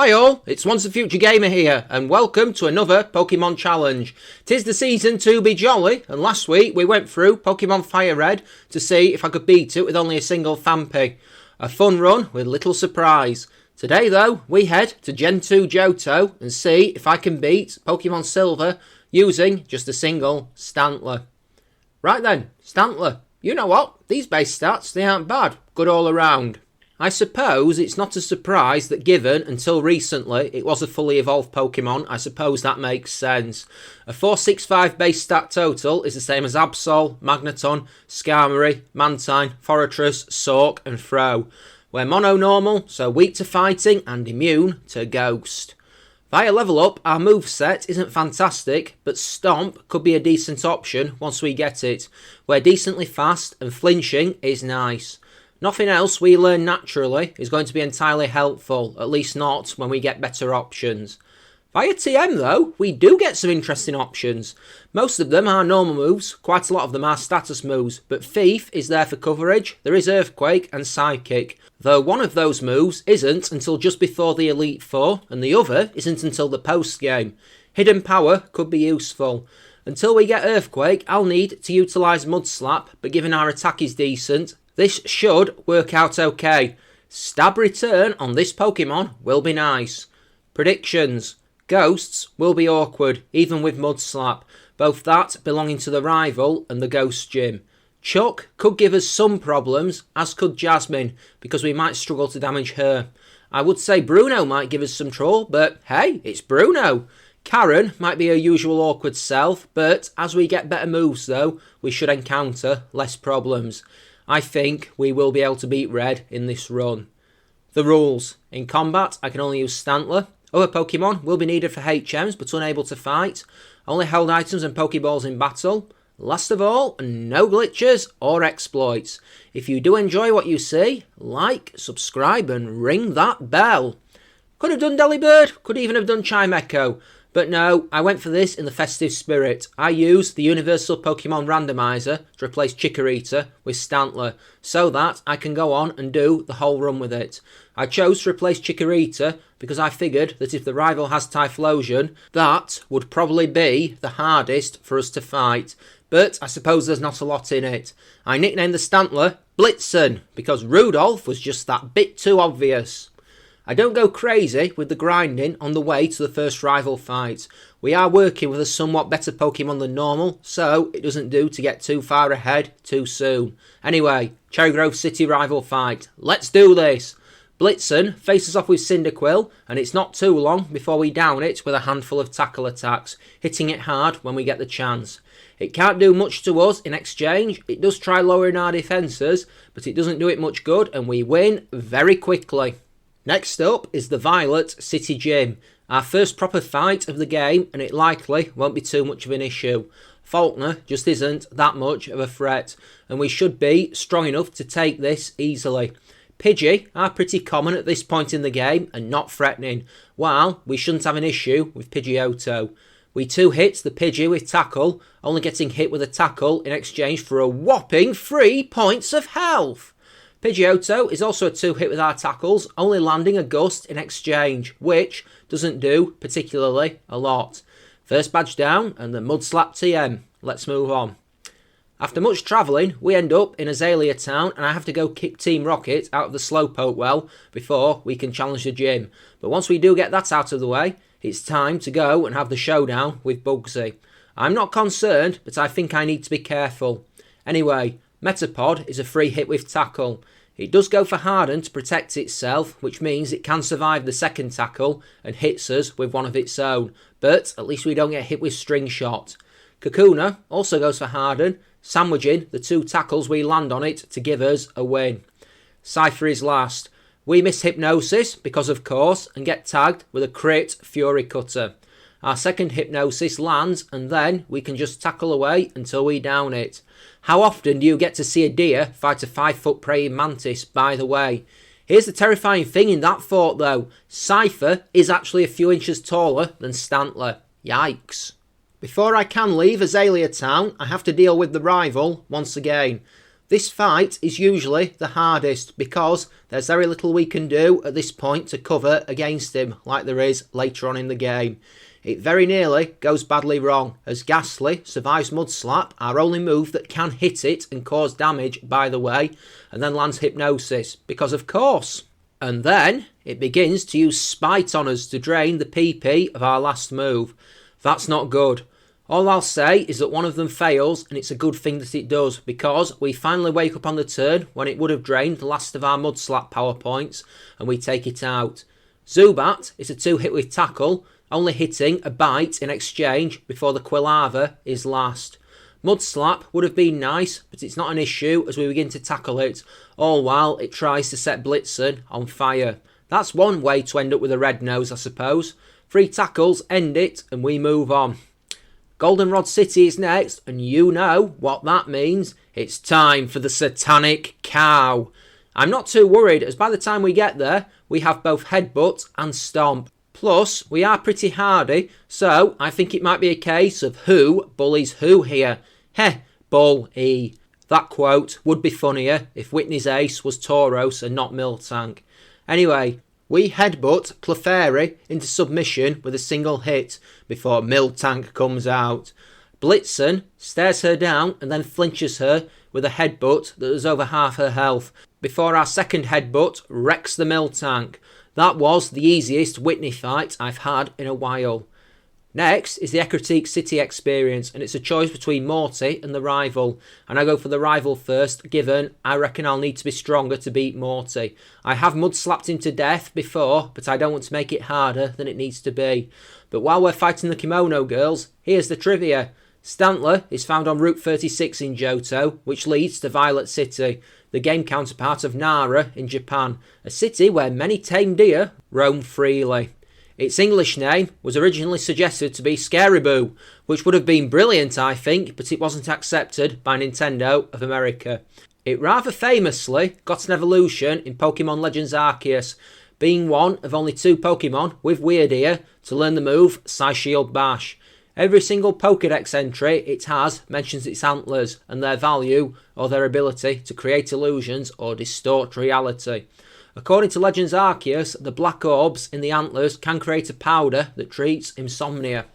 Hi all, it's Once a Future Gamer here, and welcome to another Pokemon Challenge. 'Tis the season to be jolly, and last week we went through Pokemon Fire Red to see if I could beat it with only a single Phanpy. A fun run with little surprise. Today though, we head to Gen 2 Johto and see if I can beat Pokemon Silver using just a single Stantler. Right then, Stantler, you know what? These base stats, they aren't bad. Good all around. I suppose it's not a surprise that given, until recently, it was a fully evolved Pokemon. I suppose that makes sense. A 465 base stat total is the same as Absol, Magneton, Skarmory, Mantine, Forretress, Sork and Throh. We're mono-normal, so weak to fighting and immune to Ghost. Via level up, our moveset isn't fantastic, but Stomp could be a decent option once we get it. We're decently fast and flinching is nice. Nothing else we learn naturally is going to be entirely helpful, at least not when we get better options. Via TM though, we do get some interesting options. Most of them are normal moves, quite a lot of them are status moves, but Thief is there for coverage, there is Earthquake and Psychic, though one of those moves isn't until just before the Elite Four, and the other isn't until the post-game. Hidden Power could be useful. Until we get Earthquake, I'll need to utilise Mud Slap, but given our attack is decent, this should work out okay. Stab Return on this Pokemon will be nice. Predictions. Ghosts will be awkward, even with Mud Slap, both that belonging to the rival and the Ghost Gym. Chuck could give us some problems, as could Jasmine, because we might struggle to damage her. I would say Bruno might give us some trouble, but hey, it's Bruno. Karen might be her usual awkward self, but as we get better moves though, we should encounter less problems. I think we will be able to beat Red in this run. The rules. In combat, I can only use Stantler. Other Pokemon will be needed for HMs, but unable to fight. Only held items and Pokeballs in battle. Last of all, no glitches or exploits. If you do enjoy what you see, like, subscribe and ring that bell. Could have done Delibird, could even have done Chimecho. But no, I went for this in the festive spirit. I used the Universal Pokemon Randomizer to replace Chikorita with Stantler, so that I can go on and do the whole run with it. I chose to replace Chikorita because I figured that if the rival has Typhlosion, that would probably be the hardest for us to fight. But I suppose there's not a lot in it. I nicknamed the Stantler Blitzen because Rudolph was just that bit too obvious. I don't go crazy with the grinding on the way to the first rival fight. We are working with a somewhat better Pokemon than normal, so it doesn't do to get too far ahead too soon. Anyway, Cherry Grove City rival fight. Let's do this! Blitzen faces off with Cyndaquil, and it's not too long before we down it with a handful of tackle attacks, hitting it hard when we get the chance. It can't do much to us in exchange. It does try lowering our defences, but it doesn't do it much good, and we win very quickly. Next up is the Violet City Gym, our first proper fight of the game, and it likely won't be too much of an issue. Faulkner just isn't that much of a threat, and we should be strong enough to take this easily. Pidgey are pretty common at this point in the game and not threatening, while we shouldn't have an issue with Pidgeotto. We 2-hit the Pidgey with Tackle, only getting hit with a Tackle in exchange for a whopping 3 points of health. Pidgeotto is also a 2-hit with our tackles, only landing a Gust in exchange, which doesn't do particularly a lot. First badge down and the Mud Slap TM. Let's move on. After much travelling, we end up in Azalea Town and I have to go kick Team Rocket out of the Slowpoke well before we can challenge the gym. But once we do get that out of the way, it's time to go and have the showdown with Bugsy. I'm not concerned, but I think I need to be careful. Anyway, Metapod is a free hit with Tackle. It does go for Harden to protect itself, which means it can survive the second tackle and hits us with one of its own, but at least we don't get hit with String Shot. Kakuna also goes for Harden, sandwiching the 2 tackles we land on it to give us a win. Cypher is last. We miss Hypnosis, because of course, and get tagged with a crit Fury Cutter. Our second Hypnosis lands and then we can just tackle away until we down it. How often do you get to see a deer fight a 5-foot praying mantis, by the way? Here's the terrifying thing in that thought though. Cypher is actually a few inches taller than Stantler. Yikes. Before I can leave Azalea Town, I have to deal with the rival once again. This fight is usually the hardest because there's very little we can do at this point to cover against him like there is later on in the game. It very nearly goes badly wrong as Ghastly survives Mud Slap, our only move that can hit it and cause damage, by the way, and then lands Hypnosis, because of course. And then it begins to use Spite on us to drain the PP of our last move. That's not good. All I'll say is that one of them fails, and it's a good thing that it does, because we finally wake up on the turn when it would have drained the last of our Mud Slap power points, and we take it out. Zubat is a 2-hit with Tackle, only hitting a bite in exchange before the Quilava is last. Mud Slap would have been nice, but it's not an issue as we begin to tackle it, all while it tries to set Blitzen on fire. That's one way to end up with a red nose, I suppose. 3 tackles end it, and we move on. Goldenrod City is next, and you know what that means. It's time for the Satanic Cow. I'm not too worried, as by the time we get there, we have both Headbutt and Stomp. Plus, we are pretty hardy, so I think it might be a case of who bullies who here. Heh, bully. That quote would be funnier if Whitney's ace was Tauros and not Miltank. Anyway, we headbutt Clefairy into submission with a single hit before Miltank comes out. Blitzen stares her down and then flinches her with a headbutt that was over half her health before our second headbutt wrecks the Miltank. That was the easiest Whitney fight I've had in a while. Next is the Ecruteak City experience, and it's a choice between Morty and the rival. And I go for the rival first, given I reckon I'll need to be stronger to beat Morty. I have mud slapped him to death before, but I don't want to make it harder than it needs to be. But while we're fighting the Kimono Girls, here's the trivia. Stantler is found on Route 36 in Johto, which leads to Violet City, the game counterpart of Nara in Japan, a city where many tame deer roam freely. Its English name was originally suggested to be Scariboo, which would have been brilliant, I think, but it wasn't accepted by Nintendo of America. It rather famously got an evolution in Pokemon Legends Arceus, being one of only 2 Pokemon with Weird Ear to learn the move Psyshield Bash. Every single Pokédex entry it has mentions its antlers and their value or their ability to create illusions or distort reality. According to Legends Arceus, the black orbs in the antlers can create a powder that treats insomnia.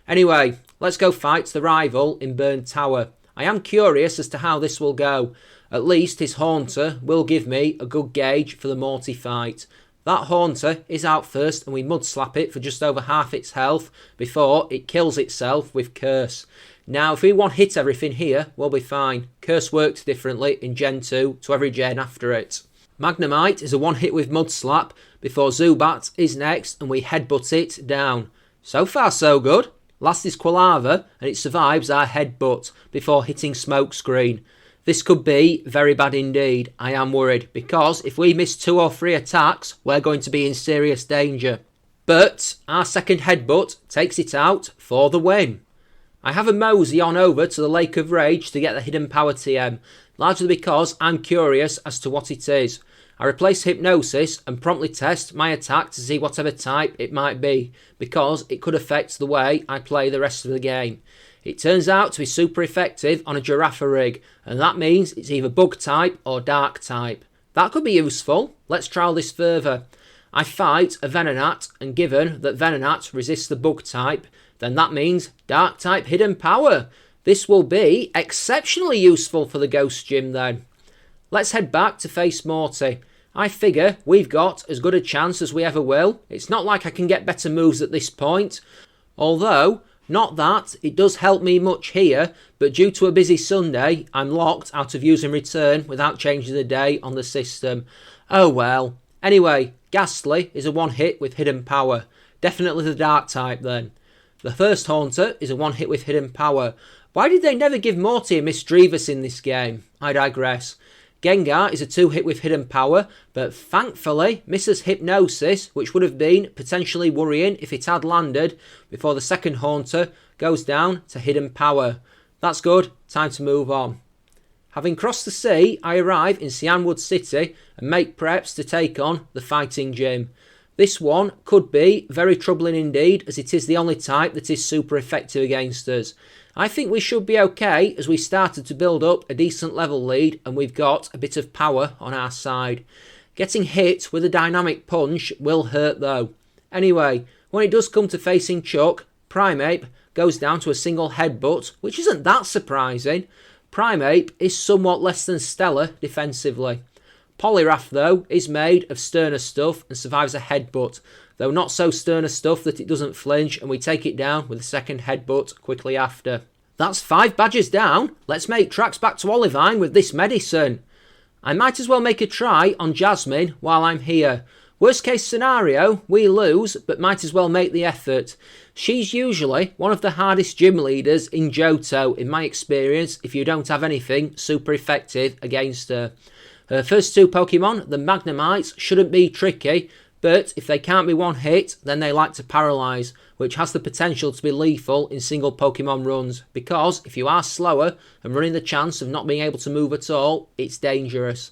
Anyway, let's go fight the rival in Burn Tower. I am curious as to how this will go. At least his Haunter will give me a good gauge for the Morty fight. That Haunter is out first and we mud slap it for just over half its health before it kills itself with Curse. Now, if we one-hit everything here, we'll be fine. Curse works differently in Gen 2 to every gen after it. Magnemite is a one-hit with Mud Slap before Zubat is next and we headbutt it down. So far so good. Last is Quilava and it survives our headbutt before hitting Smokescreen. This could be very bad indeed. I am worried because if we miss 2 or 3 attacks, we're going to be in serious danger. But our second headbutt takes it out for the win. I have a mosey on over to the Lake of Rage to get the Hidden Power TM, largely because I'm curious as to what it is. I replace Hypnosis and promptly test my attack to see whatever type it might be, because it could affect the way I play the rest of the game. It turns out to be super effective on a Girafarig, and that means it's either Bug type or Dark type. That could be useful. Let's trial this further. I fight a Venonat, and given that Venonat resists the Bug type, then that means Dark type Hidden Power. This will be exceptionally useful for the Ghost Gym then. Let's head back to face Morty. I figure we've got as good a chance as we ever will. It's not like I can get better moves at this point. Although, not that it does help me much here, but due to a busy Sunday, I'm locked out of use and return without changing the day on the system. Oh well. Anyway, Ghastly is a one-hit with Hidden Power. Definitely the Dark type then. The first Haunter is a one-hit with Hidden Power. Why did they never give Morty a Misdreavus in this game? I digress. Gengar is a 2-hit with Hidden Power, but thankfully misses Hypnosis, which would have been potentially worrying if it had landed before the second Haunter goes down to Hidden Power. That's good, time to move on. Having crossed the sea, I arrive in Cianwood City and make preps to take on the Fighting Gym. This one could be very troubling indeed, as it is the only type that is super effective against us. I think we should be okay, as we started to build up a decent level lead and we've got a bit of power on our side. Getting hit with a dynamic punch will hurt though. Anyway, when it does come to facing Chuck, Primeape goes down to a single headbutt, which isn't that surprising. Primeape is somewhat less than stellar defensively. Poliwrath though is made of sterner stuff and survives a headbutt, though not so sterner stuff that it doesn't flinch, and we take it down with a second headbutt quickly after. That's 5 badges down. Let's make tracks back to Olivine with this medicine. I might as well make a try on Jasmine while I'm here. Worst case scenario, we lose, but might as well make the effort. She's usually one of the hardest gym leaders in Johto, in my experience, if you don't have anything super effective against her. Her first 2 Pokemon, the Magnemites, shouldn't be tricky, but if they can't be one hit, then they like to paralyse, which has the potential to be lethal in single Pokemon runs, because if you are slower and running the chance of not being able to move at all, it's dangerous.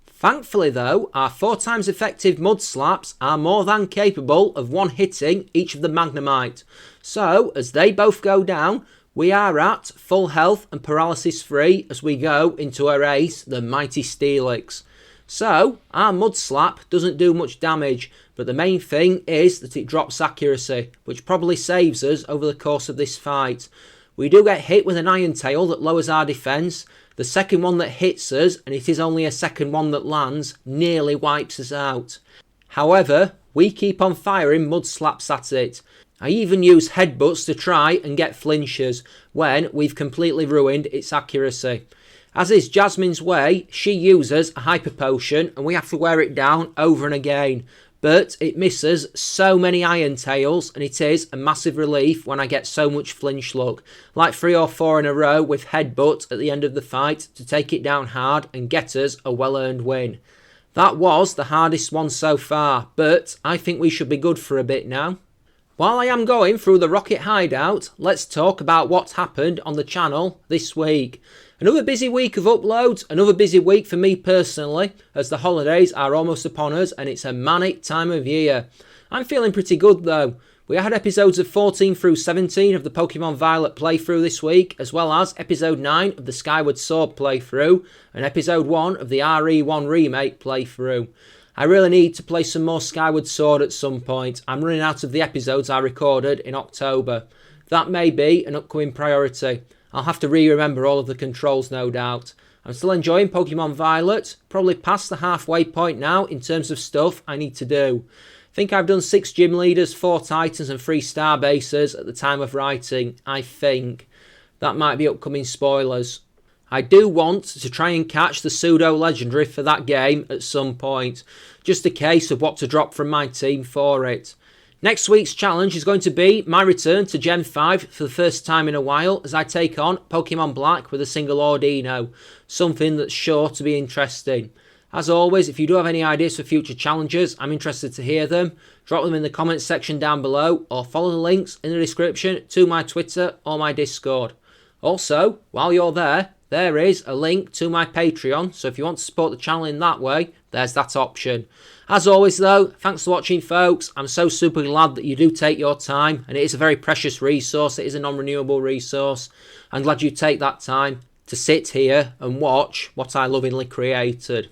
Thankfully though, our 4 times effective Mud Slaps are more than capable of one-hitting each of the Magnemite. So, as they both go down, we are at full health and paralysis free as we go into our ace, the mighty Steelix. So, our Mud Slap doesn't do much damage, but the main thing is that it drops accuracy, which probably saves us over the course of this fight. We do get hit with an Iron Tail that lowers our defence. The second one that hits us, and it is only a second one that lands, nearly wipes us out. However, we keep on firing Mud Slaps at it. I even use headbutts to try and get flinches when we've completely ruined its accuracy. As is Jasmine's way, she uses a Hyper Potion and we have to wear it down over and again. But it misses so many Iron Tails, and it is a massive relief when I get so much flinch luck. Like 3 or 4 in a row with headbutt at the end of the fight to take it down hard and get us a well-earned win. That was the hardest one so far, but I think we should be good for a bit now. While I am going through the Rocket Hideout, let's talk about what's happened on the channel this week. Another busy week of uploads, another busy week for me personally, as the holidays are almost upon us and it's a manic time of year. I'm feeling pretty good though. We had episodes of 14 through 17 of the Pokemon Violet playthrough this week, as well as episode 9 of the Skyward Sword playthrough, and episode 1 of the RE1 Remake playthrough. I really need to play some more Skyward Sword at some point. I'm running out of the episodes I recorded in October. That may be an upcoming priority. I'll have to remember all of the controls, no doubt. I'm still enjoying Pokemon Violet, probably past the halfway point now in terms of stuff I need to do. I think I've done 6 gym leaders, 4 Titans and 3 Star Bases at the time of writing, I think. That might be upcoming spoilers. I do want to try and catch the pseudo legendary for that game at some point. Just a case of what to drop from my team for it. Next week's challenge is going to be my return to Gen 5 for the first time in a while as I take on Pokemon Black with a single Ordino. Something that's sure to be interesting. As always, if you do have any ideas for future challenges, I'm interested to hear them. Drop them in the comments section down below or follow the links in the description to my Twitter or my Discord. Also, while you're there is a link to my Patreon, so if you want to support the channel in that way, there's that option. As always though, thanks for watching folks. I'm so super glad that you do take your time, and it is a very precious resource, it is a non-renewable resource. I'm glad you take that time to sit here and watch what I lovingly created.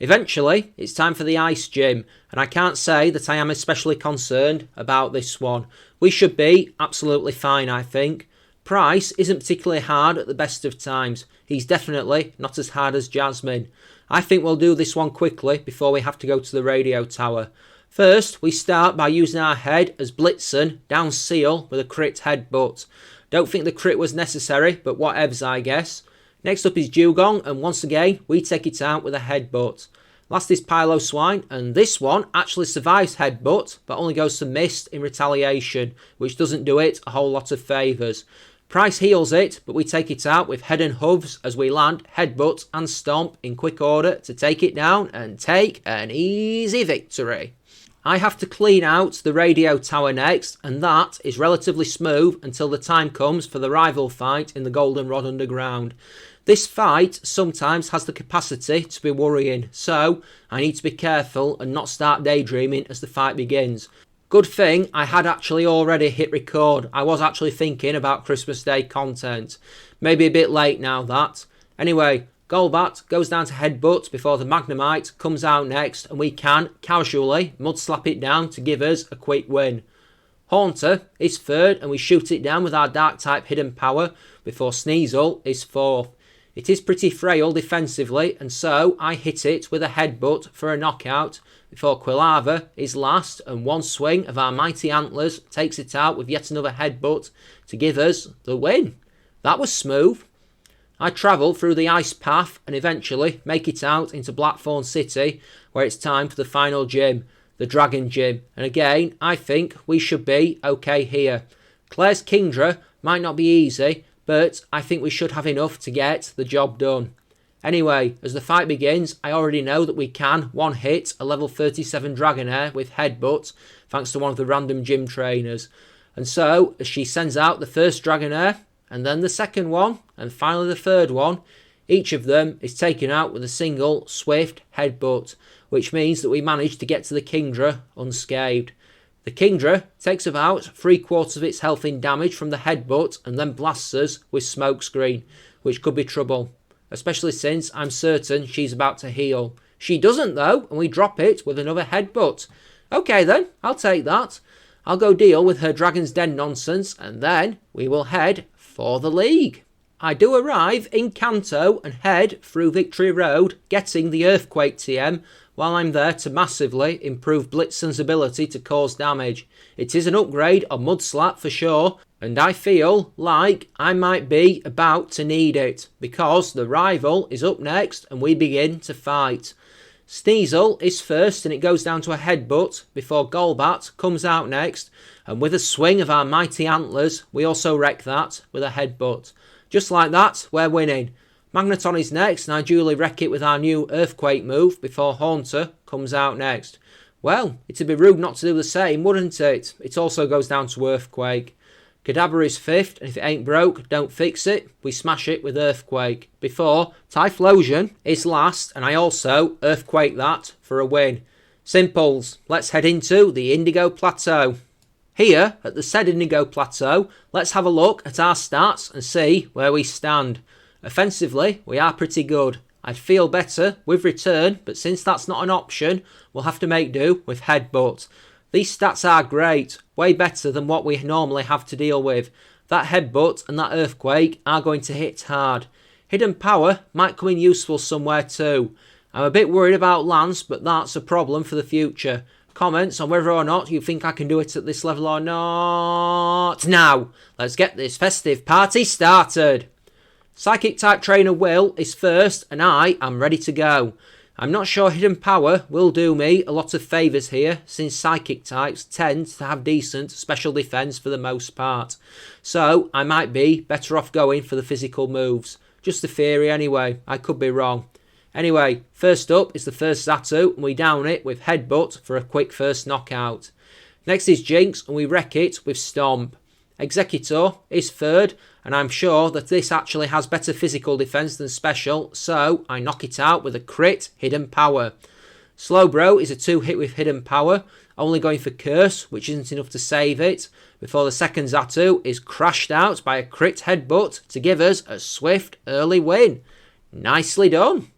Eventually, it's time for the Ice Gym, and I can't say that I am especially concerned about this one. We should be absolutely fine, I think. Price isn't particularly hard at the best of times. He's definitely not as hard as Jasmine. I think we'll do this one quickly before we have to go to the radio tower. First, we start by using our head as Blitzen down Seal with a crit headbutt. Don't think the crit was necessary, but whatevs I guess. Next up is Dugong, and once again, we take it out with a headbutt. Last is Piloswine, and this one actually survives headbutt, but only goes to Mist in retaliation, which doesn't do it a whole lot of favours. Price heals it, but we take it out with Head and Hooves as we land Headbutt and Stomp in quick order to take it down and take an easy victory. I have to clean out the radio tower next, and that is relatively smooth until the time comes for the rival fight in the Goldenrod Underground. This fight sometimes has the capacity to be worrying, so I need to be careful and not start daydreaming as the fight begins. Good thing I had actually already hit record. I was actually thinking about Christmas Day content. Maybe a bit late now, that. Anyway, Golbat goes down to headbutt before the Magnemite comes out next, and we can casually mud slap it down to give us a quick win. Haunter is third, and we shoot it down with our dark type hidden power before Sneasel is fourth. It is pretty frail defensively, and so I hit it with a headbutt for a knockout before Quilava is last, and one swing of our mighty antlers takes it out with yet another headbutt to give us the win. That was smooth. I travel through the ice path and eventually make it out into Blackthorn City, where it's time for the final gym, the Dragon Gym, and again I think we should be okay here. Claire's Kingdra might not be easy, but I think we should have enough to get the job done. Anyway, as the fight begins, I already know that we can one-hit a level 37 Dragonair with headbutt, thanks to one of the random gym trainers. And so, as she sends out the first Dragonair, and then the second one, and finally the third one, each of them is taken out with a single swift headbutt, which means that we manage to get to the Kingdra unscathed. The Kingdra takes about 3/4 of its health in damage from the headbutt and then blasts us with Smokescreen, which could be trouble, especially since I'm certain she's about to heal. She doesn't though, and we drop it with another headbutt. Okay then, I'll take that. I'll go deal with her Dragon's Den nonsense, and then we will head for the league. I do arrive in Kanto and head through Victory Road, getting the Earthquake TM while I'm there to massively improve Blitzen's ability to cause damage. It is an upgrade on Mudslap for sure, and I feel like I might be about to need it, because the rival is up next and we begin to fight. Sneasel is first and it goes down to a headbutt before Golbat comes out next, and with a swing of our mighty antlers we also wreck that with a headbutt. Just like that, we're winning. Magneton is next and I duly wreck it with our new Earthquake move before Haunter comes out next. Well, it'd be rude not to do the same, wouldn't it? It also goes down to Earthquake. Kadabra is fifth, and if it ain't broke, don't fix it. We smash it with Earthquake. Before Typhlosion is last, and I also Earthquake that for a win. Simples. Let's head into the Indigo Plateau. Here, at the said Indigo Plateau, let's have a look at our stats and see where we stand. Offensively, we are pretty good. I'd feel better with return, but since that's not an option, we'll have to make do with headbutt. These stats are great, way better than what we normally have to deal with. That headbutt and that Earthquake are going to hit hard. Hidden Power might come in useful somewhere too. I'm a bit worried about Lance, but that's a problem for the future. Comments on whether or not you think I can do it at this level or not. Now, let's get this festive party started. Psychic type trainer Will is first and I am ready to go. I'm not sure Hidden Power will do me a lot of favours here, since Psychic types tend to have decent special defence for the most part. So I might be better off going for the physical moves. Just a theory anyway, I could be wrong. Anyway, first up is the first Xatu, and we down it with Headbutt for a quick first knockout. Next is Jinx, and we wreck it with Stomp. Executor is third, and I'm sure that this actually has better physical defence than special, so I knock it out with a crit Hidden Power. Slowbro is a 2-hit with Hidden Power, only going for Curse, which isn't enough to save it, before the second Xatu is crashed out by a crit Headbutt to give us a swift early win. Nicely done.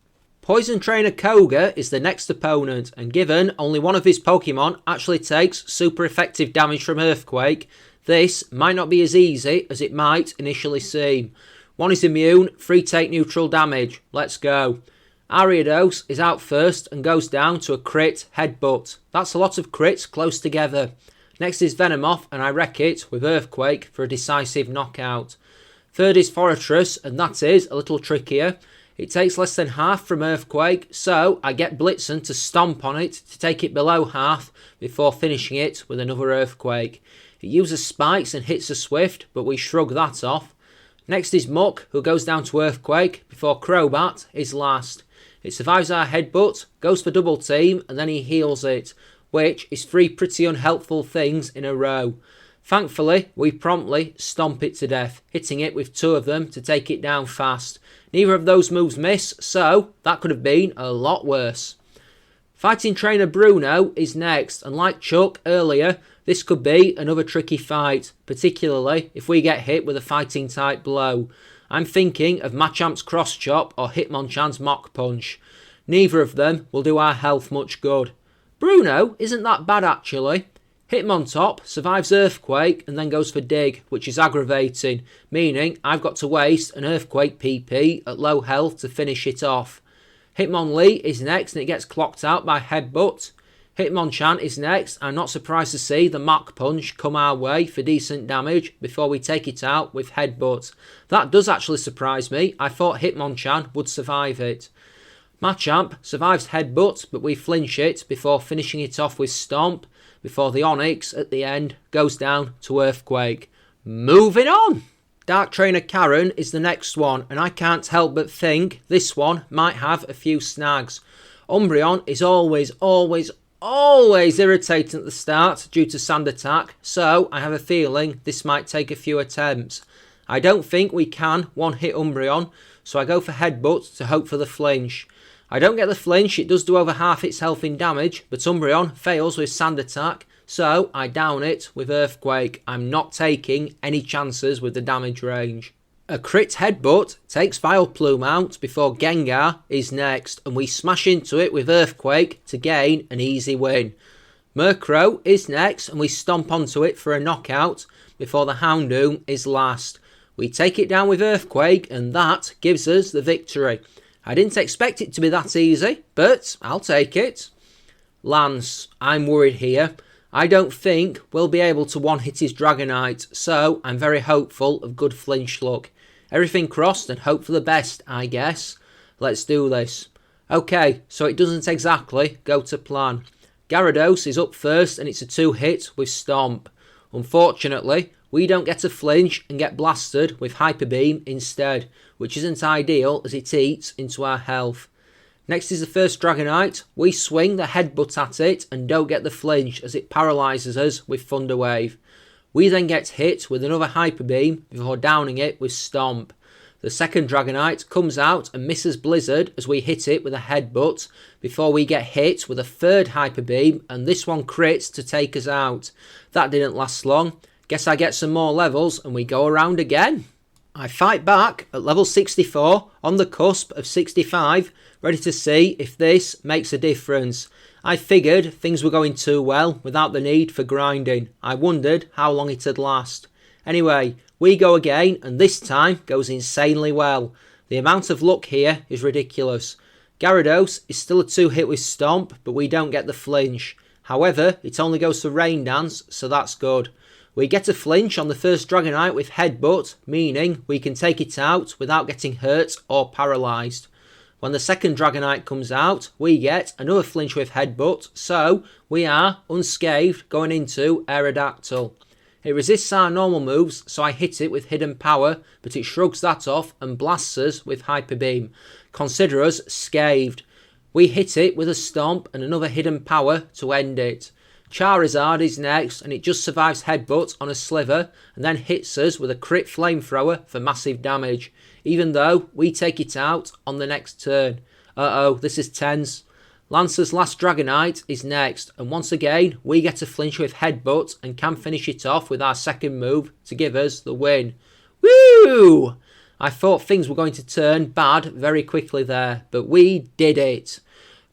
Poison Trainer Koga is the next opponent, and given only one of his Pokemon actually takes super effective damage from Earthquake, this might not be as easy as it might initially seem. One is immune, 3 take neutral damage. Let's go. Ariados is out first and goes down to a crit Headbutt. That's a lot of crits close together. Next is Venomoth, and I wreck it with Earthquake for a decisive knockout. Third is Fortress, and that is a little trickier. It takes less than half from Earthquake, so I get Blitzen to stomp on it to take it below half before finishing it with another Earthquake. It uses spikes and hits a Swift, but we shrug that off. Next is Muck, who goes down to Earthquake before Crobat is last. It survives our Headbutt, goes for Double Team, and then he heals it, which is 3 pretty unhelpful things in a row. Thankfully, we promptly stomp it to death, hitting it with 2 of them to take it down fast. Neither of those moves miss, so that could have been a lot worse. Fighting trainer Bruno is next, and like Chuck earlier, this could be another tricky fight, particularly if we get hit with a fighting type blow. I'm thinking of Machamp's cross chop or Hitmonchan's mock punch. Neither of them will do our health much good. Bruno isn't that bad actually. Hitmontop survives Earthquake and then goes for Dig, which is aggravating, meaning I've got to waste an Earthquake PP at low health to finish it off. Hitmonlee is next and it gets clocked out by Headbutt. Hitmonchan is next. I'm not surprised to see the Mach Punch come our way for decent damage before we take it out with Headbutt. That does actually surprise me. I thought Hitmonchan would survive it. Machamp survives Headbutt, but we flinch it before finishing it off with Stomp, before the Onyx at the end goes down to Earthquake. Moving on! Dark Trainer Karen is the next one, and I can't help but think this one might have a few snags. Umbreon is always irritating at the start due to Sand Attack, so I have a feeling this might take a few attempts. I don't think we can one-hit Umbreon, so I go for Headbutt to hope for the flinch. I don't get the flinch, it does do over half its health in damage, but Umbreon fails with Sand Attack, so I down it with Earthquake. I'm not taking any chances with the damage range. A crit Headbutt takes Vileplume out before Gengar is next, and we smash into it with Earthquake to gain an easy win. Murkrow is next, and we stomp onto it for a knockout before the Houndoom is last. We take it down with Earthquake, and that gives us the victory. I didn't expect it to be that easy, but I'll take it. Lance, I'm worried here. I don't think we'll be able to one-hit his Dragonite, so I'm very hopeful of good flinch luck. Everything crossed and hope for the best, I guess. Let's do this. Okay, so it doesn't exactly go to plan. Gyarados is up first and it's a 2-hit with Stomp. Unfortunately, we don't get a flinch and get blasted with Hyper Beam instead, which isn't ideal as it eats into our health. Next is the first Dragonite. We swing the Headbutt at it and don't get the flinch as it paralyses us with Thunder Wave. We then get hit with another Hyper Beam before downing it with Stomp. The second Dragonite comes out and misses Blizzard as we hit it with a Headbutt before we get hit with a third Hyper Beam, and this one crits to take us out. That didn't last long. Guess I get some more levels and we go around again. I fight back at level 64 on the cusp of 65, ready to see if this makes a difference. I figured things were going too well without the need for grinding. I wondered how long it'd last. Anyway, we go again and this time goes insanely well. The amount of luck here is ridiculous. Gyarados is still a 2-hit with Stomp, but we don't get the flinch. However, it only goes for Rain Dance, so that's good. We get a flinch on the first Dragonite with Headbutt, meaning we can take it out without getting hurt or paralysed. When the second Dragonite comes out, we get another flinch with Headbutt, so we are unscathed going into Aerodactyl. It resists our normal moves, so I hit it with Hidden Power, but it shrugs that off and blasts us with Hyper Beam. Consider us scathed. We hit it with a Stomp and another Hidden Power to end it. Charizard is next, and it just survives Headbutt on a Sliver and then hits us with a crit Flamethrower for massive damage, even though we take it out on the next turn. Uh-oh, this is tense. Lancer's last Dragonite is next, and once again we get a flinch with Headbutt and can finish it off with our second move to give us the win. Woo! I thought things were going to turn bad very quickly there, but we did it.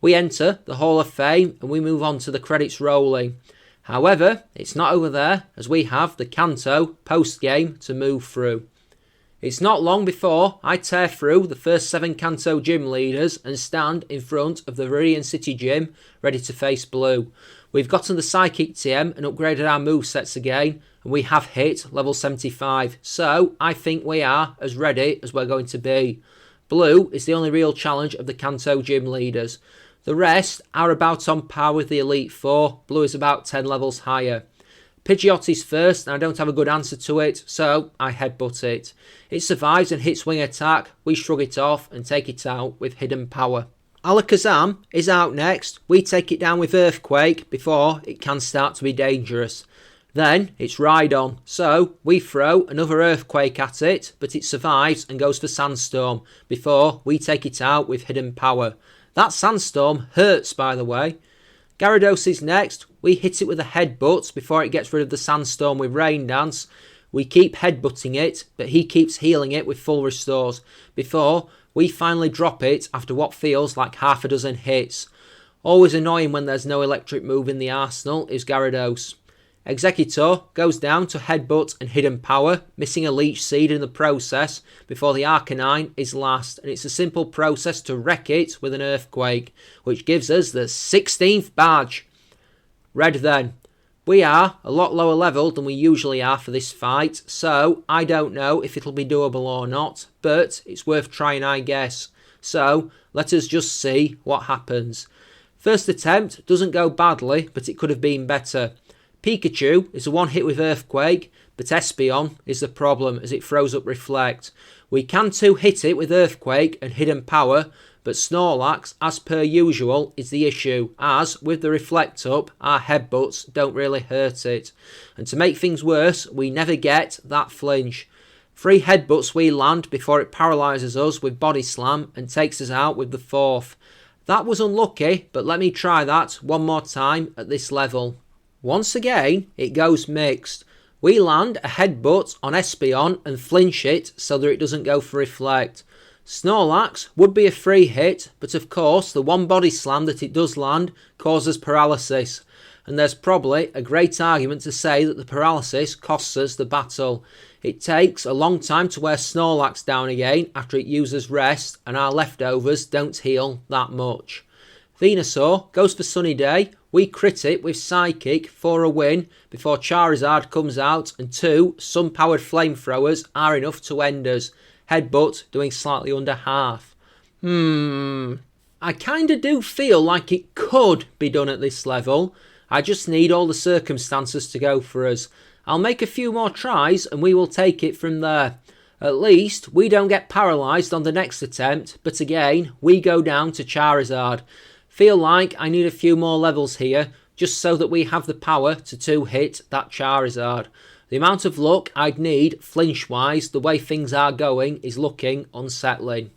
We enter the Hall of Fame and we move on to the credits rolling. However, it's not over there as we have the Kanto post-game to move through. It's not long before I tear through the first 7 Kanto gym leaders and stand in front of the Viridian City Gym ready to face Blue. We've gotten the Psychic TM and upgraded our movesets again, and we have hit level 75, so I think we are as ready as we're going to be. Blue is the only real challenge of the Kanto gym leaders. The rest are about on par with the Elite Four. Blue is about 10 levels higher. Pidgeot is first and I don't have a good answer to it, so I headbutt it. It survives and hits Wing Attack. We shrug it off and take it out with Hidden Power. Alakazam is out next. We take it down with Earthquake before it can start to be dangerous. Then it's ride on, so we throw another earthquake at it, but it survives and goes for sandstorm before we take it out with hidden power. That sandstorm hurts, by the way. Gyarados is next. We hit it with a headbutt before it gets rid of the sandstorm with rain dance. We keep headbutting it, but he keeps healing it with full restores before we finally drop it after what feels like half a dozen hits. Always annoying when there's no electric move in the arsenal is Gyarados. Executor goes down to headbutt and hidden power, missing a leech seed in the process before the Arcanine is last, and it's a simple process to wreck it with an earthquake, which gives us the 16th badge. Red then. We are a lot lower level than we usually are for this fight, so I don't know if it'll be doable or not, but it's worth trying, I guess. So let us just see what happens. First attempt doesn't go badly, but it could have been better. Pikachu is a one hit with Earthquake, but Espeon is the problem as it throws up Reflect. We can two hit it with Earthquake and Hidden Power, but Snorlax, as per usual, is the issue, as with the Reflect up, our headbutts don't really hurt it. And to make things worse, we never get that flinch. 3 headbutts we land before it paralyses us with Body Slam and takes us out with the 4th. That was unlucky, but let me try that one more time at this level. Once again, it goes mixed. We land a headbutt on Espeon and flinch it so that it doesn't go for Reflect. Snorlax would be a free hit, but of course the one body slam that it does land causes paralysis. And there's probably a great argument to say that the paralysis costs us the battle. It takes a long time to wear Snorlax down again after it uses rest, and our leftovers don't heal that much. Venusaur goes for Sunny Day. We crit it with Psychic for a win before Charizard comes out and 2 sun-powered flamethrowers are enough to end us. Headbutt doing slightly under half. I kinda do feel like it could be done at this level. I just need all the circumstances to go for us. I'll make a few more tries and we will take it from there. At least we don't get paralysed on the next attempt, but again, we go down to Charizard. Feel like I need a few more levels here, just so that we have the power to 2-hit that Charizard. The amount of luck I'd need flinch-wise, the way things are going, is looking unsettling.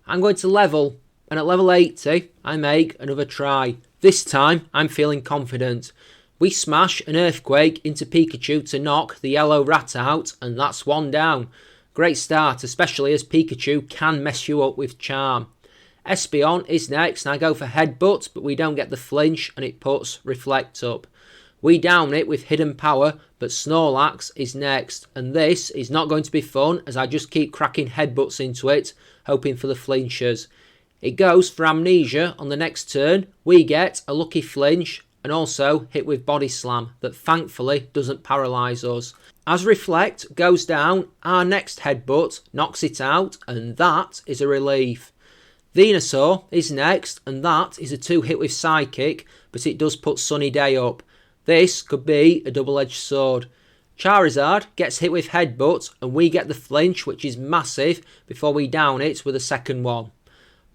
I'm going to level, and at level 80, I make another try. This time, I'm feeling confident. We smash an Earthquake into Pikachu to knock the yellow rat out, and that's one down. Great start, especially as Pikachu can mess you up with Charm. Espeon is next, and I go for Headbutt, but we don't get the flinch, and it puts Reflect up. We down it with Hidden Power, but Snorlax is next, and this is not going to be fun as I just keep cracking headbutts into it, hoping for the flinchers. It goes for Amnesia on the next turn. We get a lucky flinch and also hit with Body Slam that thankfully doesn't paralyse us. As Reflect goes down, our next headbutt knocks it out, and that is a relief. Venusaur is next, and that is a 2-hit with Psychic, but it does put Sunny Day up. This could be a double-edged sword. Charizard gets hit with Headbutt, and we get the flinch, which is massive, before we down it with a second one.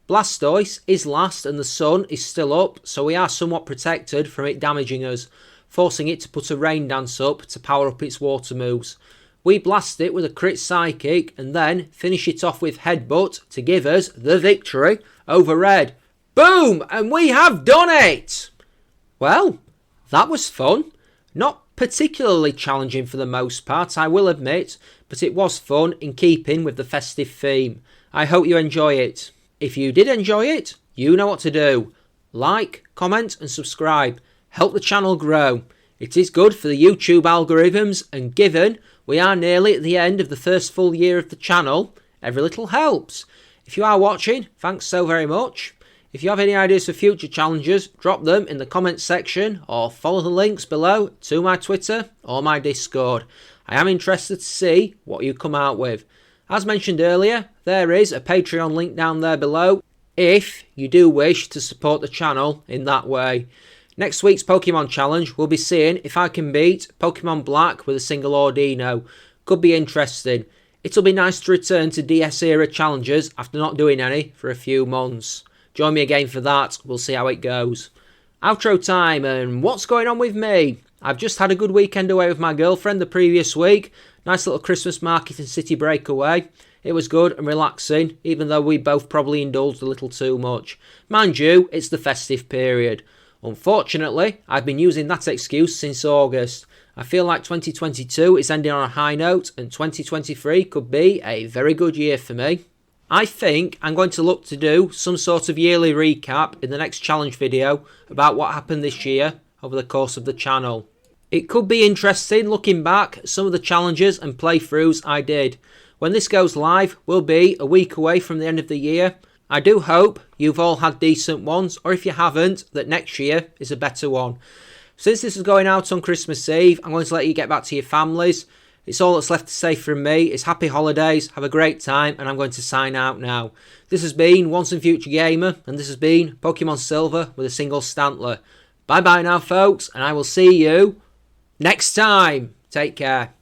Blastoise is last, and the sun is still up, so we are somewhat protected from it damaging us, forcing it to put a Rain Dance up to power up its water moves. We blast it with a crit Psychic and then finish it off with Headbutt to give us the victory over Red. Boom! And we have done it! Well, that was fun. Not particularly challenging for the most part, I will admit, but it was fun in keeping with the festive theme. I hope you enjoy it. If you did enjoy it, you know what to do. Like, comment and subscribe. Help the channel grow. It is good for the YouTube algorithms, and given we are nearly at the end of the first full year of the channel, every little helps. If you are watching, thanks so very much. If you have any ideas for future challenges, drop them in the comments section or follow the links below to my Twitter or my Discord. I am interested to see what you come out with. As mentioned earlier, there is a Patreon link down there below if you do wish to support the channel in that way. Next week's Pokemon Challenge, we'll be seeing if I can beat Pokemon Black with a single Ordino. Could be interesting. It'll be nice to return to DS era challenges after not doing any for a few months. Join me again for that, we'll see how it goes. Outro time, and what's going on with me? I've just had a good weekend away with my girlfriend the previous week. Nice little Christmas market and city breakaway. It was good and relaxing, even though we both probably indulged a little too much. Mind you, it's the festive period. Unfortunately, I've been using that excuse since August. I feel like 2022 is ending on a high note and 2023 could be a very good year for me. I think I'm going to look to do some sort of yearly recap in the next challenge video about what happened this year over the course of the channel. It could be interesting looking back at some of the challenges and playthroughs I did. When this goes live, we'll be a week away from the end of the year. I do hope you've all had decent ones, or if you haven't, that next year is a better one. Since this is going out on Christmas Eve, I'm going to let you get back to your families. It's all that's left to say from me. It's happy holidays, have a great time, and I'm going to sign out now. This has been Once and Future Gamer, and this has been Pokemon Silver with a single Stantler. Bye bye now, folks, and I will see you next time. Take care.